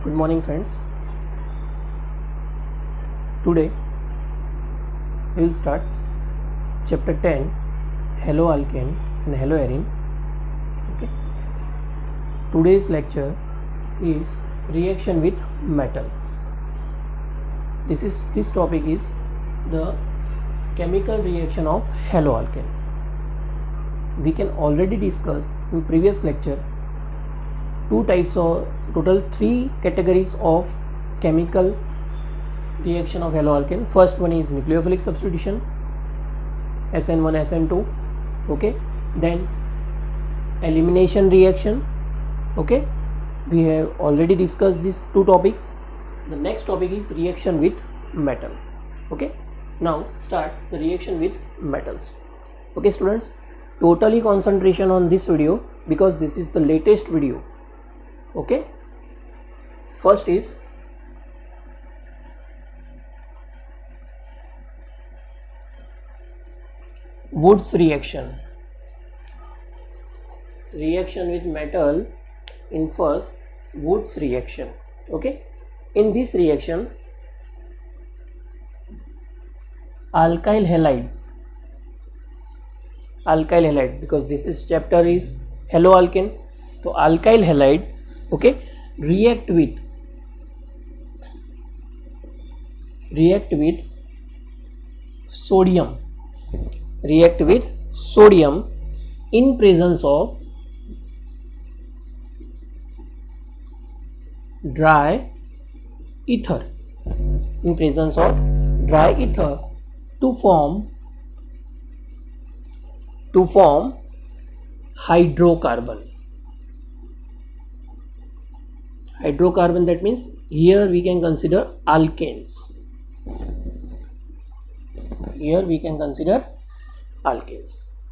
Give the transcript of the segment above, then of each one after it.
Good morning, friends. Today we will start chapter 10, haloalkane and haloarine. Okay. Today's lecture is reaction with metal. This topic is the chemical reaction of haloalkane. We can already discuss in previous lecture three categories of chemical reaction of haloalkane. First one is nucleophilic substitution, SN1 SN2. Okay, then elimination reaction. Okay, we have already discussed these two topics. The next topic is reaction with metal. Okay, now start the reaction with metals. Okay students, totally concentration on this video because this is the latest video. Okay, first is Wood's reaction with metal. In first, Wood's reaction. Okay, in this reaction, alkyl halide, because this is chapter is haloalkane, so alkyl halide, okay, react with sodium in presence of dry ether, to form hydrocarbon. That means here we can consider alkanes.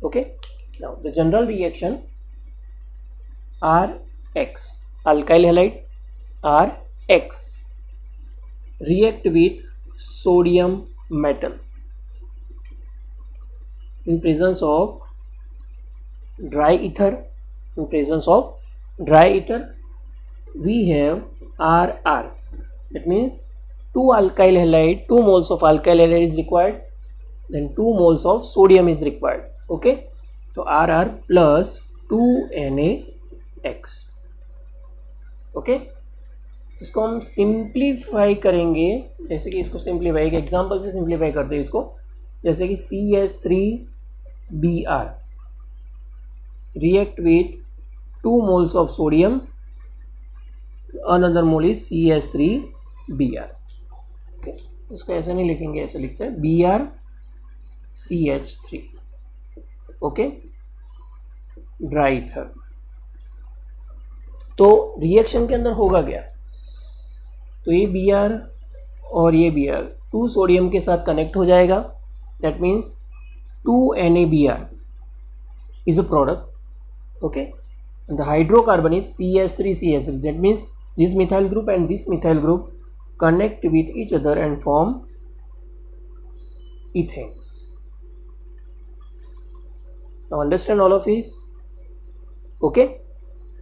Okay, now the general reaction RX, alkyl halide RX, react with sodium metal in presence of dry ether. We have RR, that means 2 moles of alkyl halide is required, then 2 moles of sodium is required. Okay, so RR plus 2NaX. Okay, इसको हम simplify करेंगे, जैसे कि इसको simplify एक example से simplify करते हैं इसको, जैसे कि CH3Br react with 2 moles of sodium, another mole is CH3Br. Okay, इसको ऐसे नहीं लिखेंगे, ऐसे लिखते हैं BrCH3. Okay, dry ether. तो रिएक्शन के अंदर होगा क्या, तो ये Br और ये Br 2 सोडियम के साथ कनेक्ट हो जाएगा, that means 2NaBr is a product. Okay, and the hydrocarbon is CH3CH3, that means this methyl group and this methyl group connect with each other and form ethane. Now understand all of these. Okay,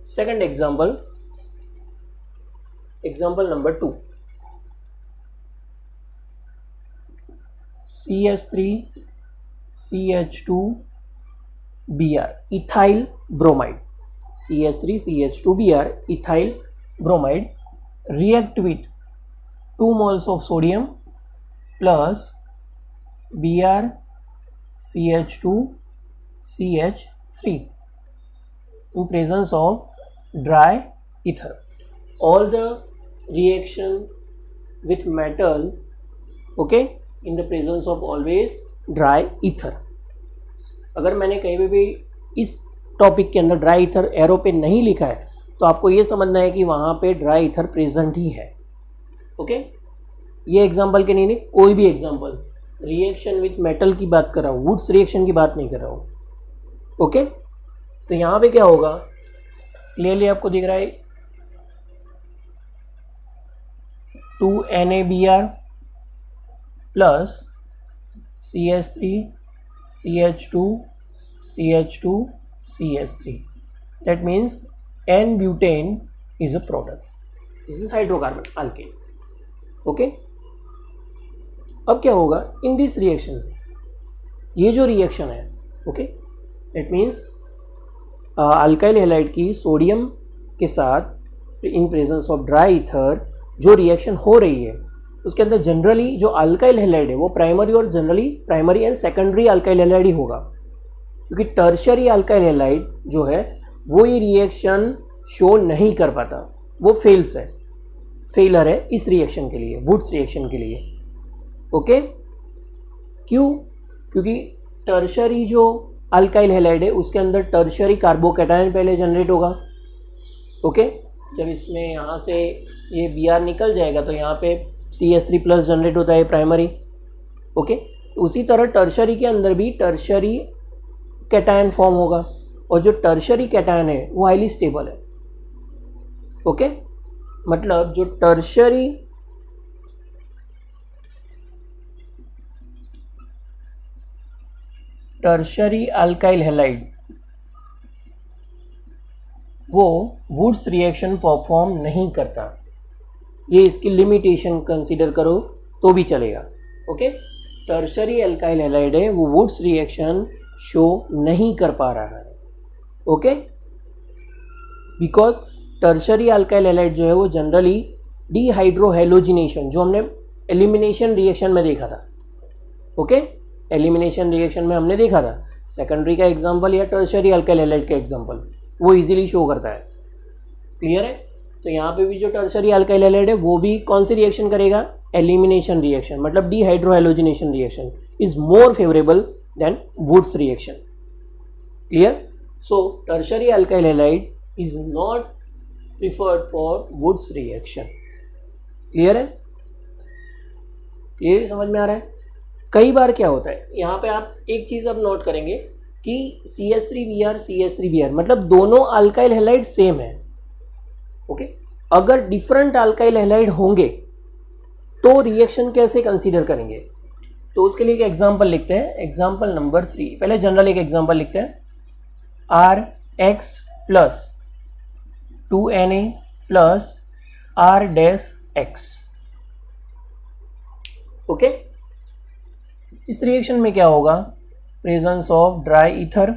second example number 2, CH3CH2Br ethyl bromide, CH3CH2Br ethyl bromide react with 2 moles of sodium plus BrCH2CH3 in presence of dry ether. All the reaction with metal, okay, in the presence of always dry ether. अगर मैंने कहीं पे भी इस topic के अंदर dry ether arrow पे नहीं लिखा है तो आपको ये समझना है कि वहाँ पे ड्राई ईथर प्रेजेंट ही है. ओके, ये एग्जांपल के नहीं, कोई भी एग्जांपल रिएक्शन विथ मेटल की बात कर रहा हूँ, वुड्स रिएक्शन की बात नहीं कर रहा हूँ. ओके, तो यहाँ पे क्या होगा, क्लियरली आपको दिख रहा है 2NaBr plus CH3CH2CH3, that means N-butane is a product. This is hydrocarbon alkane. Okay, अब क्या होगा इन दिस रिएक्शन, ये जो रिएक्शन है, okay, it means alkyl halide की सोडियम के साथ in presence of dry ether जो रिएक्शन हो रही है उसके अंदर जनरली जो अल्काइल हैलाइड है वो प्राइमरी और generally primary and secondary alkyl halide ही होगा, क्योंकि टर्शरी अल्काइल हैलाइड जो है वो ये रिएक्शन शो नहीं कर पाता, वो फेलर है इस रिएक्शन के लिए, वुड्स रिएक्शन के लिए. ओके, क्यों? क्योंकि टर्शरी जो अल्काइल हैलाइड है उसके अंदर टर्शरी कार्बोकैटायन पहले जनरेट होगा. ओके, जब इसमें यहाँ से ये Br निकल जाएगा तो यहाँ पे CH3 प्लस जनरेट होता है प्राइमरी. ओके, उसी तरह टर्शरी के अंदर भी टर्शरी कैटायन फॉर्म होगा और जो टर्शरी कैटायन है वो हाईली स्टेबल है. ओके, मतलब जो टर्शरी अल्काइल हैलाइड वो वुड्स रिएक्शन परफॉर्म नहीं करता, ये इसकी लिमिटेशन कंसीडर करो तो भी चलेगा. ओके, टर्शरी अल्काइल हैलाइड है वो वुड्स रिएक्शन शो नहीं कर पा रहा है. Okay, because tertiary alkyl halide जो है वो जनरली डिहाइड्रोहेलोजिनेशन जो हमने एलिमिनेशन रिएक्शन में देखा था. ओके, एलिमिनेशन रिएक्शन में हमने देखा था सेकेंडरी का एग्जांपल या टर्शरी अल्काइल हैलाइड का एग्जांपल वो इजीली शो करता है. क्लियर है? तो यहाँ पे भी जो टर्शरी अल्काइल हैलाइड है वो भी कौन सी रिएक्शन करेगा? एलिमिनेशन रिएक्शन, मतलब dehydrohalogenation reaction is more favourable than Wurtz reaction. Clear? So tertiary alkyl halide is not preferred for Wurtz reaction. Clear है? क्लियर समझ में आ रहा है? कई बार क्या होता है यहाँ पे आप एक चीज अब नोट करेंगे कि CH3Br मतलब दोनों अल्काइल हैलाइड सेम है. ओके, अगर डिफरेंट अल्काइल हैलाइड होंगे तो रिएक्शन कैसे कंसीडर करेंगे? तो उसके लिए एक एग्जांपल लिखते हैं, एग्जांपल नंबर 3. पहले जनरल एक एग्जांपल लिखते हैं, RX plus 2Na plus R-X. Okay, इस रिएक्शन में क्या होगा? प्रेजेंस ऑफ ड्राई ईथर,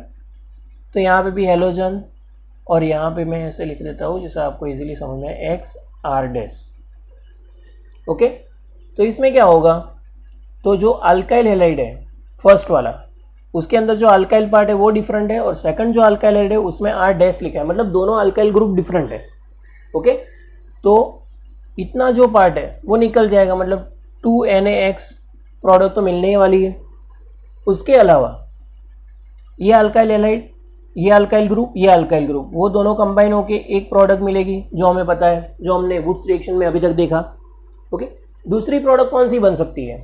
तो यहाँ पे भी हेलोजन और यहाँ पे मैं ऐसे लिख देता हूँ जिससे आपको इजीली समझ में आए, XR-. ओके, तो इसमें क्या होगा? तो जो अल्काइल हैलाइड है फर्स्ट वाला उसके अंदर जो अल्काइल पार्ट है वो डिफरेंट है और सेकंड जो अल्काइल हैलाइड है उसमें R- लिखा है, मतलब दोनों अल्काइल ग्रुप डिफरेंट है. ओके, तो इतना जो पार्ट है वो निकल जाएगा, मतलब 2NaX प्रोडक्ट तो मिलने ही वाली है. उसके अलावा ये अल्काइल हैलाइड, ये अल्काइल ग्रुप, ये अल्काइल ग्रुप, वो दोनों कंबाइन होके एक प्रोडक्ट मिलेगी जो हमें पता है, जो हमने वुड्स रिएक्शन में अभी तक देखा. ओके, दूसरी प्रोडक्ट कौन सी बन सकती है?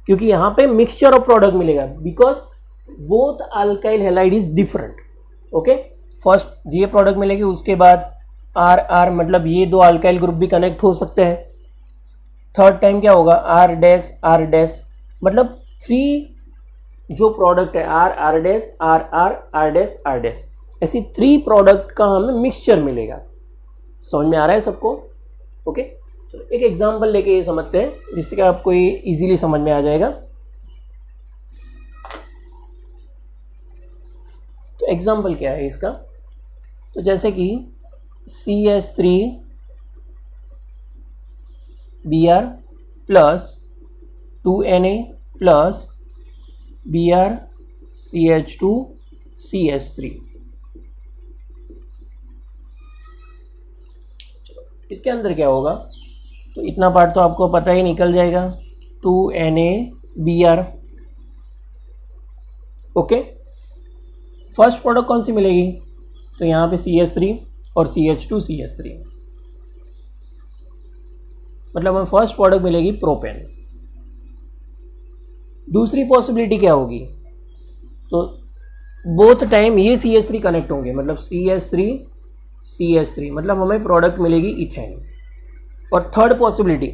क्योंकि यहाँ पे मिक्सचर ऑफ प्रोडक्ट मिलेगा because both alkyl halide is different. Okay, first ये प्रोडक्ट मिलेगी, उसके बाद R मतलब ये दो अल्काइल ग्रुप भी कनेक्ट हो सकते हैं. थर्ड टाइम क्या होगा? R-R-, मतलब 3 जो प्रोडक्ट है R-R, ऐसी 3 प्रोडक्ट का हमें मिक्सचर मिलेगा. समझ में आ रहा है सबको? ओके, तो एक एग्जांपल लेके ये समझते हैं जिससे कि आपको ये इजीली समझ में आ जाएगा. तो एग्जांपल क्या है इसका? तो जैसे कि CH3Br plus 2Na plus BrCH2CH3. इसके अंदर क्या होगा? तो इतना पार्ट तो आपको पता ही निकल जाएगा, 2NaBr. ओके, फर्स्ट प्रोडक्ट कौन सी मिलेगी? तो यहाँ पे CH3 और CH2CH3, मतलब हमें फर्स्ट प्रोडक्ट मिलेगी प्रोपेन. दूसरी पॉसिबिलिटी क्या होगी? तो बोथ टाइम ये CH3 कनेक्ट होंगे, मतलब CH3 मतलब हमें प्रोडक्ट मिलेगी इथेन. और third possibility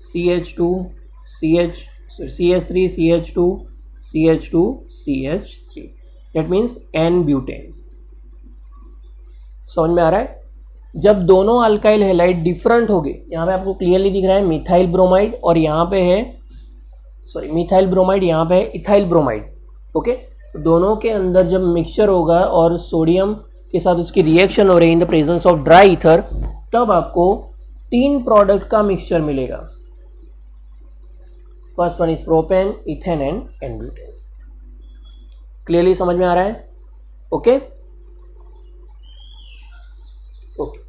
CH3 that means n butane. समझ में आ रहा है? जब दोनों अल्काइल हैलाइड डिफरेंट हो गए, यहाँ पे आपको क्लियरली दिख रहा है मिथाइल ब्रोमाइड और यहाँ पे है मिथाइल ब्रोमाइड, यहाँ पे है इथाइल ब्रोमाइड। ओके, दोनों के अंदर जब मिक्सचर होगा और सोडियम के साथ उसकी रिएक्शन हो रही है in the presence of dry ether, तब आपको 3 प्रोडक्ट का मिक्सचर मिलेगा। First one is propane, ethane and butane. Clearly समझ में आ रहा है? Okay okay.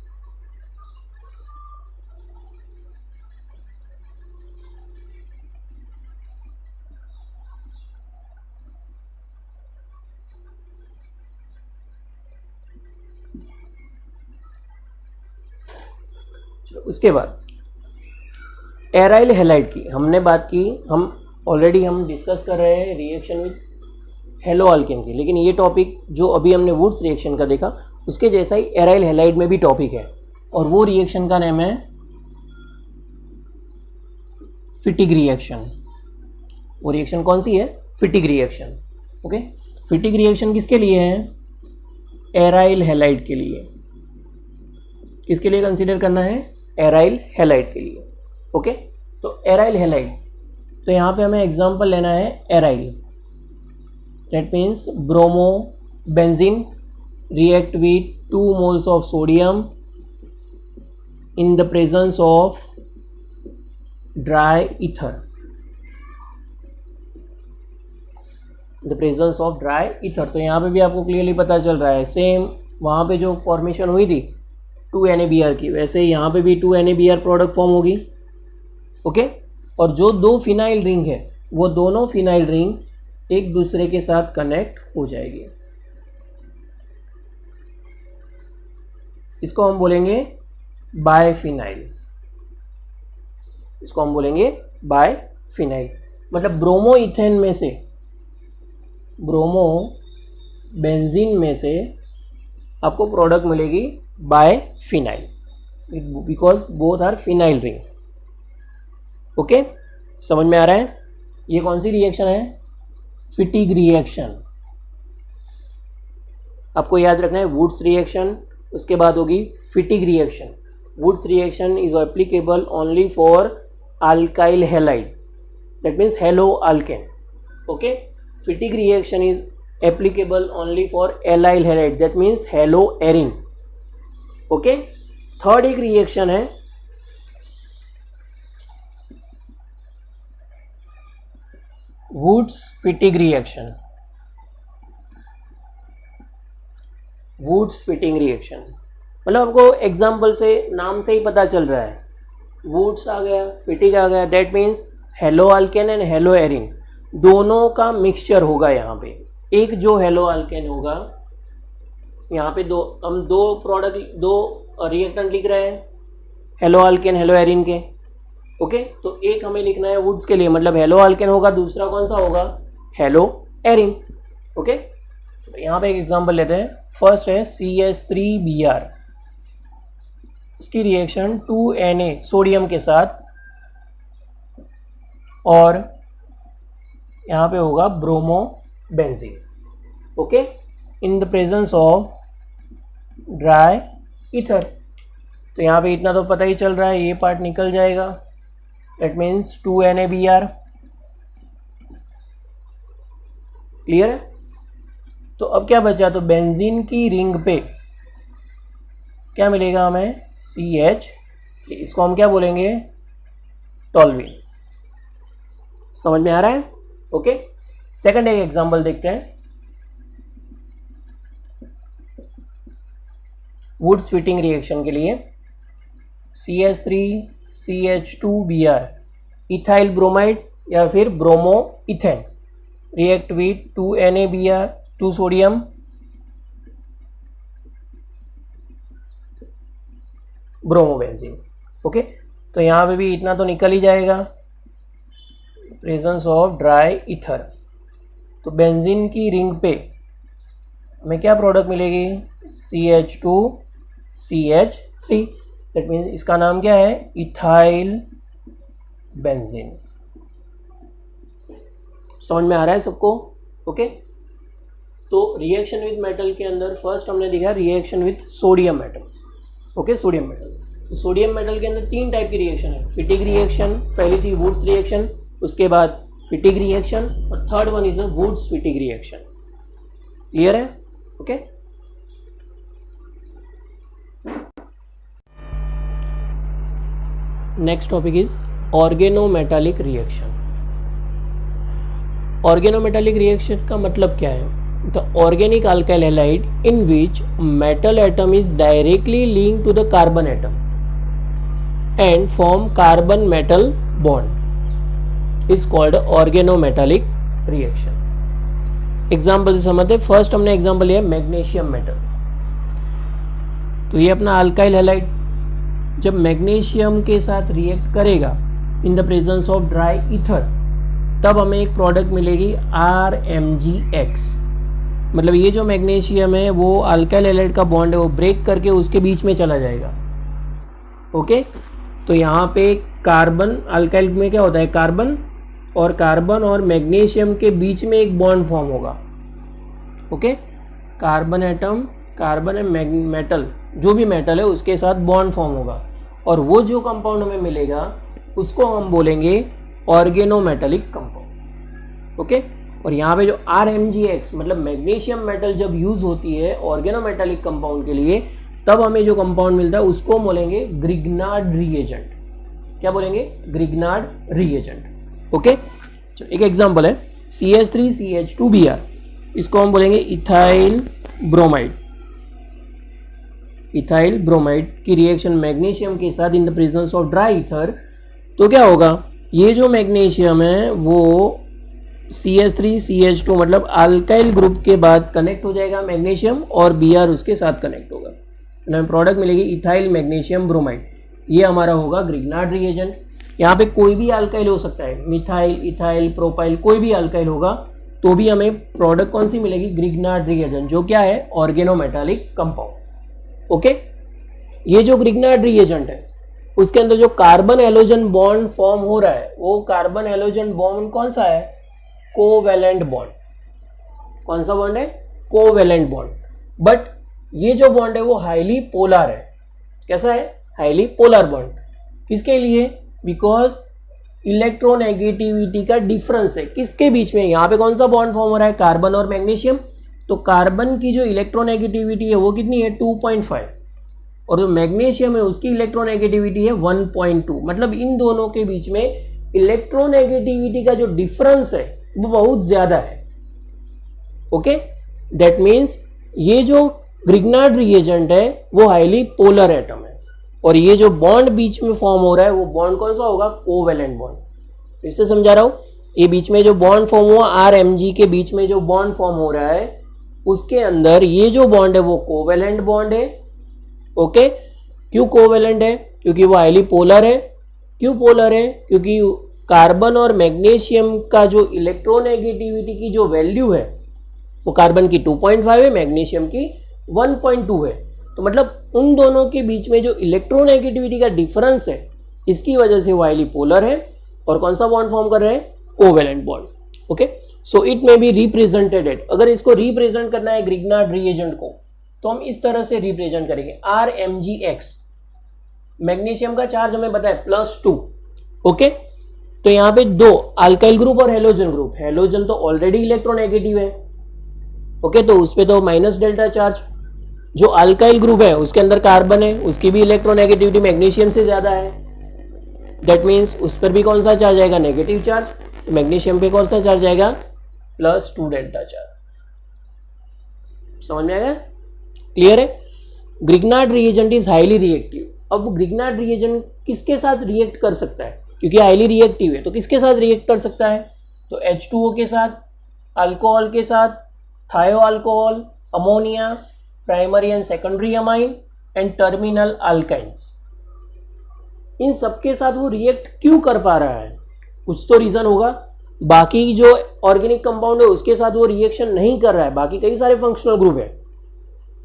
उसके बाद एराइल हैलाइड की हमने बात की, हम डिस्कस कर रहे हैं रिएक्शन विद हेलो अल्केन की, लेकिन ये टॉपिक जो अभी हमने वुड्स रिएक्शन का देखा उसके जैसा ही एराइल हैलाइड में भी टॉपिक है, और वो रिएक्शन का नाम है फिटिग रिएक्शन। वो रिएक्शन कौन सी है? Fittig reaction. Okay, Fittig reaction किसके लिए है? एराइल हैलाइड के लिए। किसके लिए कंसीडर करना है? एराइल हैलाइड के लिए। ओके, तो एराइल हैलाइड, तो यहाँ पे हमें एग्जांपल लेना है aryl, that means bromo benzene react with 2 moles of sodium in the presence of dry ether, the presence of dry ether। तो यहाँ पे भी आपको क्लियरली पता चल रहा है, सेम वहाँ पे जो फॉर्मेशन हुई थी 2NaBr की, वैसे यहाँ पे भी 2NaBr प्रोडक्ट फॉर्म होगी। ओके, और जो 2 फिनाइल रिंग है वो दोनों फिनाइल रिंग एक दूसरे के साथ कनेक्ट हो जाएगी। इसको हम बोलेंगे बायफिनाइल, इसको हम बोलेंगे बायफिनाइल। मतलब ब्रोमो इथेन में से, ब्रोमो बेंजीन में से आपको प्रोडक्ट मिलेगी biphenyl, because both are phenyl ring. Okay, समझ में आ रहा है? ये कौन सी रिएक्शन है? Fittig reaction. आपको याद रखना है वुड्स रिएक्शन, उसके बाद होगी Fittig reaction. Wurtz reaction is applicable only for alkyl halide, that means halo alkane. Okay, Fittig reaction is applicable only for aryl halide, that means halo arene. Okay, third एक reaction है Wurtz Fittig reaction. Wurtz fitting reaction मतलब आपको example से, नाम से ही पता चल रहा है, वुड्स आ गया, फिटिग आ गया, that means halo alkane and hello Erin दोनों का मिक्सचर होगा। यहाँ पे एक जो हेलो अल्केन होगा, यहाँ पे हम दो रिएक्टेंट लिख रहे हैं हेलो अल्केन हेलो एरिन के। ओके, तो एक हमें लिखना है वुड्स के लिए, मतलब हेलो अल्केन होगा, दूसरा कौन सा होगा? Hello arene. ओके, तो यहाँ पे एक एग्जांपल लेते हैं। फर्स्ट है CH3Br, इसकी रिएक्शन 2Na सोडियम के साथ, और यहाँ पे होगा bromo benzene. Okay, in the presence of dry ether. तो यहाँ पे इतना तो पता ही चल रहा है, ये पार्ट निकल जाएगा, दैट मीन्स 2NaBr। क्लियर है? तो अब क्या बचा? तो बेंजीन की रिंग पे क्या मिलेगा हमें? CH3। इसको हम क्या बोलेंगे? टॉल्यूइन। समझ में आ रहा है? ओके, सेकंड एक एग्जांपल देखते हैं वुड्स फिटिंग रिएक्शन के लिए। CH3CH2Br इथाइल ब्रोमाइड या फिर bromo ethane react with 2NaBr 2 sodium bromobenzene. Okay, तो यहाँ पे भी इतना तो निकल ही जाएगा, प्रेजेंस ऑफ ड्राई ईथर। तो बेंजीन की रिंग पे हमें क्या प्रोडक्ट मिलेगी? CH2CH3, दैट मीन्स इसका नाम क्या है? Ethyl benzene. समझ में आ रहा है सबको? ओके, तो रिएक्शन विद मेटल के अंदर फर्स्ट हमने देखा reaction with sodium atom. Okay, sodium metal. Sodium metal के अंदर 3 टाइप की रिएक्शन है, फिटिग रिएक्शन, पहली थी वुड्स रिएक्शन, उसके बाद फिटिग रिएक्शन, और third one is a Wurtz Fittig reaction. Clear है? Okay. Next topic is organometallic reaction. Organometallic reaction का मतलब क्या है? The organic alkyl halide in which metal atom is directly linked to the carbon atom and form carbon metal bond is called organometallic reaction. Example से समझते हैं। First हमने example लिया magnesium metal. तो ये अपना अल्काइल हैलाइड जब magnesium के साथ रिएक्ट करेगा in the presence of dry ether, तब हमें एक प्रोडक्ट मिलेगी RMgX। मतलब ये जो मैग्नीशियम है वो अल्काइल हैलाइड का बॉन्ड है, वो ब्रेक करके उसके बीच में चला जाएगा। ओके, तो यहाँ पे कार्बन, अल्काइल में क्या होता है, कार्बन और मैग्नीशियम के बीच में एक बॉन्ड फॉर्म होगा। ओके, कार्बन एटम, कार्बन है मेटल, जो भी मेटल है उसके साथ बॉन्ड फॉर्म होगा, और वो जो कंपाउंड हमें मिलेगा उसको हम बोलेंगे ऑर्गेनोमेटालिक कंपाउंड। ओके, और यहाँ पे जो RMgX मतलब मैग्नीशियम मेटल जब यूज होती है ऑर्गेनोमेटालिक कंपाउंड के लिए, तब हमें जो कंपाउंड मिलता है उसको बोलेंगे ग्रिग्नार्ड रिएजेंट। क्या बोलेंगे? Grignard reagent. ओके, एक एग्जांपल है CH3CH2Br, इसको हम बोलेंगे इथाइल ब्रोमाइड। इथाइल ब्रोमाइड की रिएक्शन मैग्नीशियम के साथ in the presence of dry ether, तो क्या होगा, ये जो मैग्नीशियम है वो CH3CH2 मतलब अल्काइल ग्रुप के बाद कनेक्ट हो जाएगा मैग्नीशियम, और Br उसके साथ कनेक्ट होगा, हमें प्रोडक्ट मिलेगी इथाइल मैग्नीशियम ब्रोमाइड। ये हमारा होगा ग्रिग्नार्ड रिएजेंट। यहाँ पे कोई भी अल्काइल हो सकता है, मिथाइल, इथाइल, प्रोपाइल, कोई भी अल्काइल होगा, तो भी हमें प्रोडक्ट कौन सी मिलेगी? ग्रिग्नार्ड रिएजेंट, जो क्या है? Organometallic compound. ओके, ये जो ग्रिग्नार्ड रिएजेंट है उसके अंदर जो कार्बन हैलोजन बॉन्ड फॉर्म हो रहा है, वो कार्बन हैलोजन बॉन्ड कौन सा है? Covalent bond. कौन सा बॉन्ड है? Covalent bond. बट ये जो बॉन्ड है वो हाईली पोलर है। कैसा है? Highly polar bond. किसके लिए? बिकॉज इलेक्ट्रोनेगेटिविटी का डिफरेंस है किसके बीच में? यहाँ पे कौन सा बॉन्ड फॉर्म हो रहा है? कार्बन और मैग्नीशियम। तो कार्बन की जो इलेक्ट्रोनेगेटिविटी है वो कितनी है? 2.5, और जो मैग्नीशियम है उसकी इलेक्ट्रोनेगेटिविटी है 1.2। मतलब इन दोनों के बीच में इलेक्ट्रोनेगेटिविटी का जो डिफरेंस है वो बहुत ज्यादा है। ओके, दैट मीन्स ये जो ग्रिग्नार्ड रिएजेंट है वो हाईली पोलर एटम है, और ये जो बॉन्ड बीच में फॉर्म हो रहा है वो बॉन्ड कौन सा होगा? Covalent bond. फिर से समझा रहा हूं, ये बीच में जो बॉन्ड फॉर्म हुआ RMg के बीच में जो बॉन्ड फॉर्म हो रहा है उसके अंदर ये जो बॉन्ड है वो कोवेलेंट बॉन्ड है। ओके, क्यों कोवेलेंट है? क्योंकि वो हाईली पोलर है। क्यों पोलर है? क्योंकि कार्बन और मैग्नीशियम का जो इलेक्ट्रोनेगेटिविटी की जो वैल्यू है वो कार्बन की 2.5 है, मैग्नीशियम की 1.2 है। तो मतलब उन दोनों के बीच में जो इलेक्ट्रोनेगेटिविटी का डिफरेंस है इसकी वजह से वो हाईली पोलर है, और कौन सा बॉन्ड फॉर्म कर रहे हैं? Covalent bond. Okay, so it may be represented. अगर इसको रिप्रेजेंट करना है ग्रिग्नार्ड रिएजेंट को, तो हम इस तरह से रिप्रेजेंट करेंगे। RMgX, मैग्नीशियम का चार्ज हमें पता है +2। ओके, तो यहाँ पे 2 अल्काइल ग्रुप और हेलोजन ग्रुप। हेलोजन तो ऑलरेडी इलेक्ट्रोनेगेटिव है। ओके, तो उस पे तो माइनस डेल्टा चार्ज। जो अल्काइल ग्रुप है उसके अंदर कार्बन है, उसकी भी इलेक्ट्रोनेगेटिविटी मैग्नीशियम से ज्यादा है। दैट मीन्स उस पर भी कौन सा चार्ज आएगा? Negative charge. मैग्नीशियम पे कौन सा चार्ज आएगा? +2 डेल्टा चार्ज। समझ में आएगा? क्लियर है? Grignard reagent is highly reactive. अब ग्रिग्नार्ड रिएजेंट किसके साथ रिएक्ट कर सकता है? क्योंकि हाईली रिएक्टिव है, तो किसके साथ रिएक्ट कर सकता है? तो H2O के साथ, अल्कोहल के साथ, thio alcohol, ammonia, primary and secondary amine and terminal alkynes. इन सबके साथ वो रिएक्ट क्यों कर पा रहा है? कुछ तो रीजन होगा। बाकी जो ऑर्गेनिक कंपाउंड है उसके साथ वो रिएक्शन नहीं कर रहा है, बाकी कई सारे फंक्शनल ग्रुप है।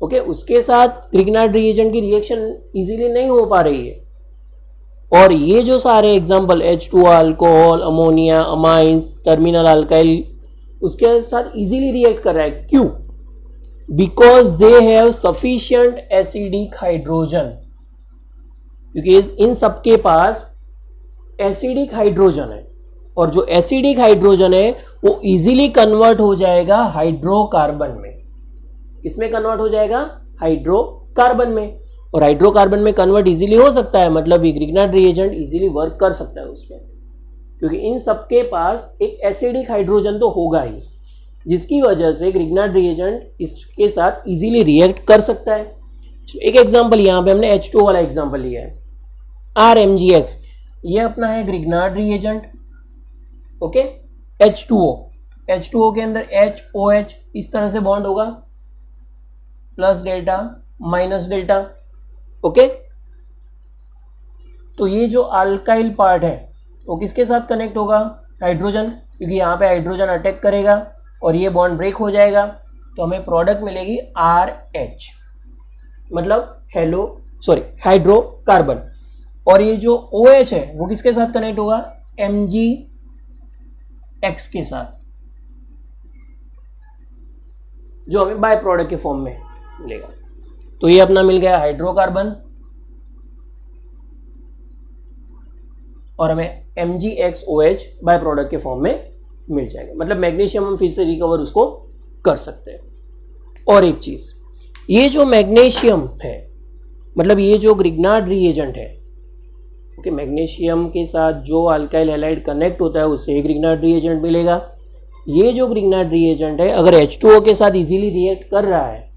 ओके, उसके साथ ग्रिग्नार्ड रिएजेंट की रिएक्शन इजीली नहीं हो पा रही है। और ये जो सारे example H2O alcohol, ammonia, amines, terminal alkyl, उसके साथ इजीली रिएक्ट कर रहा है। क्यों? Because they have sufficient acidic hydrogen. क्योंकि इन सबके पास एसिडिक हाइड्रोजन है, और जो एसिडिक हाइड्रोजन है वो इजीली कन्वर्ट हो जाएगा हाइड्रोकार्बन में। किसमें कन्वर्ट हो जाएगा? हाइड्रोकार्बन में। और हाइड्रोकार्बन में कन्वर्ट इजीली हो सकता है, मतलब ये ग्रिग्नार्ड रिएजेंट इजीली वर्क कर सकता है उसमें, क्योंकि इन सबके पास एक एसिडिक हाइड्रोजन तो होगा ही, जिसकी वजह से ग्रिग्नार्ड रिएजेंट इसके साथ इजीली रिएक्ट कर सकता है। एक एग्जांपल यहाँ पे हमने H2O वाला एग्जांपल लिया है, RMgX, ये अपना है ग्रिग्नार्ड रिएजेंट, ओके। H2O के अंदर HOH इस तरह से बॉन्ड होगा, plus delta minus delta, okay. तो ये जो अल्काइल पार्ट है वो किसके साथ कनेक्ट होगा? हाइड्रोजन, क्योंकि यहाँ पे हाइड्रोजन अटैक करेगा और ये बॉन्ड ब्रेक हो जाएगा, तो हमें प्रोडक्ट मिलेगी RH, मतलब हाइड्रोकार्बन। और ये जो OH है वो किसके साथ कनेक्ट होगा? MgX के साथ, जो हमें बाय प्रोडक्ट के फॉर्म में मिलेगा। तो ये अपना मिल गया हाइड्रोकार्बन, और हमें MgXOH बाय प्रोडक्ट के फॉर्म में मिल जाएगा। मतलब मैग्नीशियम हम फिर से रिकवर उसको कर सकते हैं। और एक चीज, ये जो मैग्नीशियम है, मतलब ये जो ग्रिग्नार्ड रिएजेंट है, ओके, मैग्नीशियम के साथ जो अल्काइल हैलाइड कनेक्ट होता है उससे ग्रिग्नार्ड रिएजेंट मिलेगा। ये जो ग्रिग्नार्ड रिएजेंट है अगर H2O के साथ इजीली रिएक्ट कर रहा है,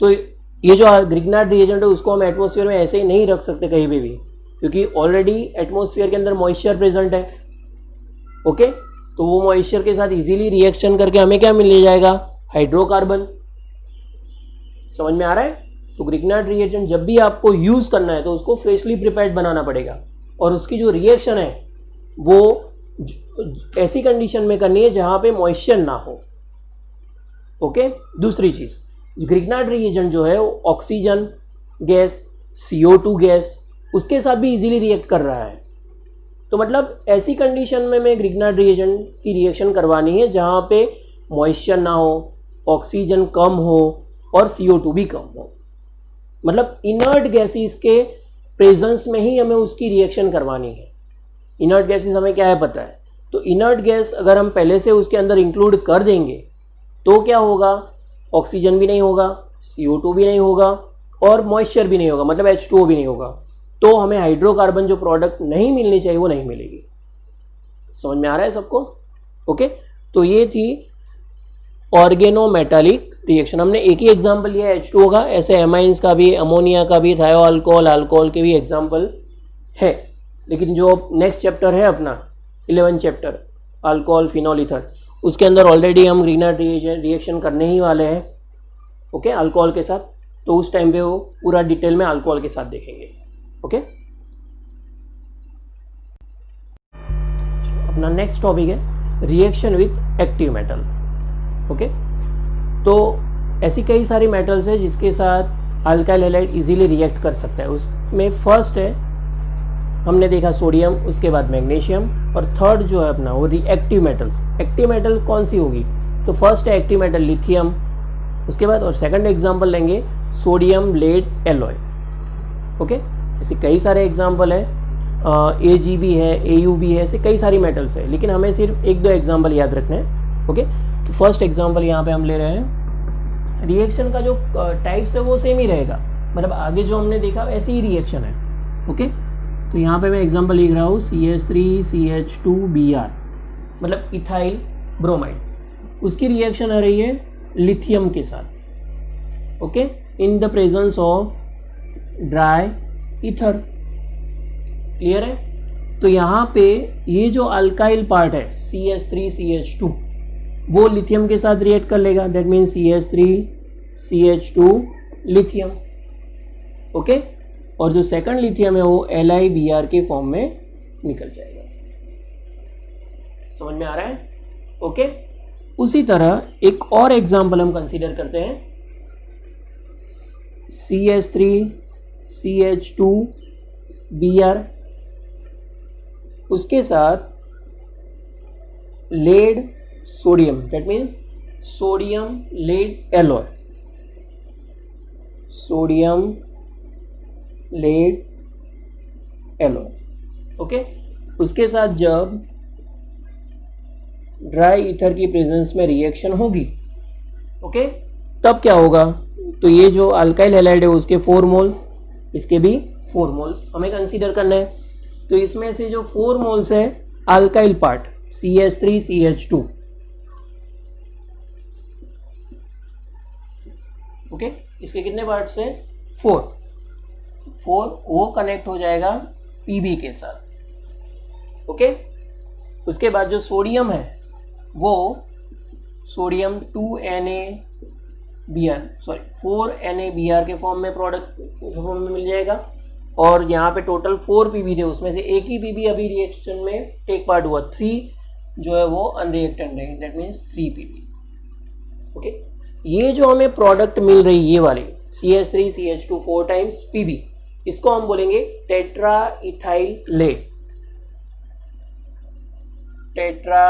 तो ये जो ग्रिग्नार्ड रिएजेंट है उसको हम एटमॉस्फेयर में ऐसे ही नहीं रख सकते कहीं भी, क्योंकि ऑलरेडी एटमॉस्फेयर के अंदर मॉइस्चर प्रेजेंट है, ओके। तो वो मॉइस्चर के साथ इजीली रिएक्शन करके हमें क्या मिल जाएगा? हाइड्रोकार्बन। समझ में आ रहा है? तो ग्रिग्नार्ड रिएजेंट जब भी आपको यूज करना है तो उसको फ्रेशली प्रिपेयर्ड बनाना पड़ेगा, और उसकी जो रिएक्शन है वो ऐसी कंडीशन में करनी है जहां पे मॉइस्चर ना हो, ओके। दूसरी चीज, ग्रिग्नार्ड रिएजेंट जो है वो ऑक्सीजन गैस, CO2 गैस, उसके साथ भी इजीली रिएक्ट कर रहा है। तो मतलब ऐसी कंडीशन में मैं ग्रिग्नार्ड रिएजेंट की रिएक्शन करवानी है जहां पे मॉइस्चर ना हो, ऑक्सीजन कम हो और CO2 भी कम हो, मतलब इनर्ट गैसेस के प्रेजेंस में ही हमें उसकी रिएक्शन करवानी है। इनर्ट गैसेस हमें क्या है पता है, तो इनर्ट गैस अगर हम पहले से उसके अंदर इंक्लूड कर देंगे तो क्या होगा? ऑक्सीजन भी नहीं होगा, CO2 भी नहीं होगा और मॉइस्चर भी नहीं होगा, मतलब H2O भी नहीं होगा। तो हमें हाइड्रोकार्बन जो प्रोडक्ट नहीं मिलनी चाहिए वो नहीं मिलेगी। समझ में आ रहा है सबको? ओके। तो ये थी ऑर्गेनोमेटालिक रिएक्शन। हमने एक ही एग्जांपल लिया है H2O का, ऐसे एमाइंस का भी, अमोनिया का भी, थायो अल्कोहल, अल्कोहल के भी एग्जांपल है। लेकिन जो नेक्स्ट चैप्टर है अपना 11 चैप्टर अल्कोहल फिनॉल ईथर, उसके अंदर ऑलरेडी हम ग्रिग्नार्ड रिएक्शन करने ही वाले हैं, ओके, अल्कोहल के साथ। तो उस टाइम पे वो पूरा डिटेल में अल्कोहल के साथ देखेंगे, ओके। अपना नेक्स्ट टॉपिक है reaction with active metal, okay. तो ऐसी कई सारी मेटल्स है जिसके साथ अल्काइल हैलाइड इजीली रिएक्ट कर सकता है। उसमें फर्स्ट है, हमने देखा सोडियम, उसके बाद मैग्नीशियम, और थर्ड जो है अपना वो रिएक्टिव मेटल्स। एक्टिव मेटल कौन सी होगी? तो फर्स्ट है एक्टिव मेटल लिथियम, उसके बाद और सेकंड एग्जांपल लेंगे सोडियम लेड एलॉय, ओके। ऐसे कई सारे एग्जांपल है, AgB है, AuB है, ऐसे कई सारी मेटल्स है, लेकिन हमें सिर्फ एक दो एग्जांपल याद रखने हैं, ओके। तो फर्स्ट एग्जांपल यहाँ पे हम ले रहे हैं। रिएक्शन का जो टाइप्स है वो सेम ही रहेगा, मतलब आगे जो हमने देखा ऐसी ही रिएक्शन है, ओके। तो यहाँ पे मैं एग्जांपल लिख रहा हूँ CH3CH2Br, मतलब इथाइल ब्रोमाइड। उसकी रिएक्शन आ रही है लिथियम के साथ, okay, in the presence of dry ether. Clear है? तो यहाँ पे ये जो अल्काइल पार्ट है CH3CH2 वो लिथियम के साथ रिएक्ट कर लेगा, that mean CH3CH2 lithium, okay. और जो सेकंड लिथियम है वो LiBr के फॉर्म में निकल जाएगा। समझ में आ रहा है? ओके। उसी तरह एक और एग्जांपल हम कंसीडर करते हैं, CH3CH2Br, उसके साथ lead sodium, that means sodium lead alloy, sodium lead alloy, okay. उसके साथ जब ड्राई ईथर की प्रेजेंस में रिएक्शन होगी, ओके, तब क्या होगा, तो ये जो अल्काइल हैलाइड है उसके 4 मोल्स, इसके भी 4 मोल्स हमें कंसीडर करना है। तो इसमें से जो 4 मोल्स है अल्काइल पार्ट CH3CH2, ओके, इसके कितने पार्ट्स हैं 4 वो कनेक्ट हो जाएगा Pb के साथ, ओके। उसके बाद जो सोडियम है वो सोडियम 4NaBr के फॉर्म में प्रोडक्ट फॉर्म में मिल जाएगा। और यहाँ पे टोटल 4 Pb थे, उसमें से एक ही Pb अभी रिएक्शन में टेक पार्ट हुआ, 3 जो है वो अनरिएक्टेड है, दैट मीन्स 3 Pb, ओके। ये जो हमें प्रोडक्ट मिल रही ये वाली CH3CH2 4 टाइम्स Pb, इसको हम बोलेंगे tetra ethyl lead, tetra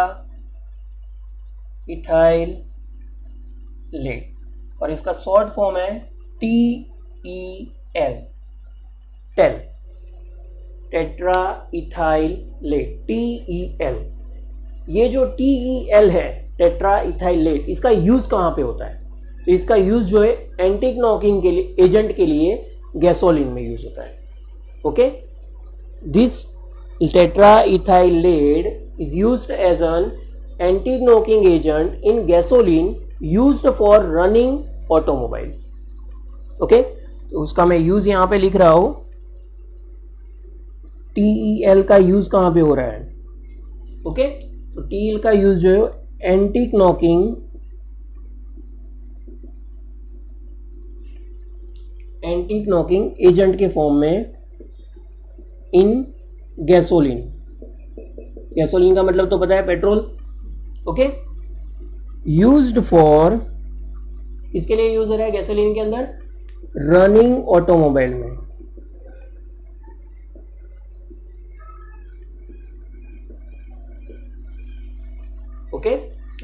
ethyl lead, और इसका शॉर्ट फॉर्म है TEL, TEL, tetra ethyl lead, TEL। ये जो TEL है टेट्रा इथाइल लेड, इसका यूज कहाँ पे होता है, तो इसका यूज जो है एंटी नॉकिंग के लिए, एजेंट के लिए गैसोलीन में यूज होता है, okay. This tetra ethyl lead is used as an anti knocking agent in gasoline used for running automobiles, okay. तो उसका मैं यूज यहां पे लिख रहा हूं, TEL का यूज कहां पे हो रहा है, ओके। तो TEL का यूज जो है एंटी नॉकिंग एजेंट के फॉर्म में इन गैसोलीन, गैसोलीन का मतलब तो पता है पेट्रोल, ओके। यूज्ड फॉर, इसके लिए यूज हो रहा है गैसोलीन के अंदर रनिंग ऑटोमोबाइल में, ओके,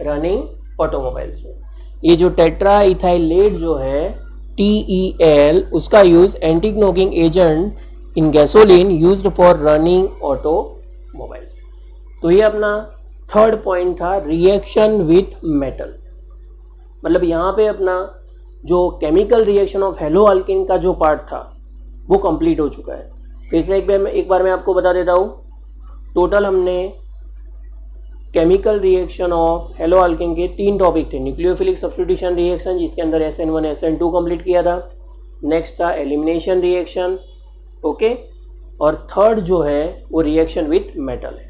रनिंग ऑटोमोबाइल्स में। ये जो टेट्रा इथाइल लेड जो है TEL, उसका use anti knocking agent in gasoline used for running automobiles. तो ये अपना थर्ड पॉइंट था, रिएक्शन विथ मेटल। मतलब यहाँ पे अपना जो chemical reaction of hello alkene का जो पार्ट था वो कंप्लीट हो चुका है। फिर से एक बार मैं आपको बता देता हूँ, टोटल हमने chemical reaction of hello alkene के 3 टॉपिक थे। न्यूक्लियोफिलिक सब्स्टिट्यूशन रिएक्शन जिसके अंदर SN1 SN2 कंप्लीट किया था, नेक्स्ट था एलिमिनेशन रिएक्शन, ओके, और थर्ड जो है वो रिएक्शन विथ मेटल है।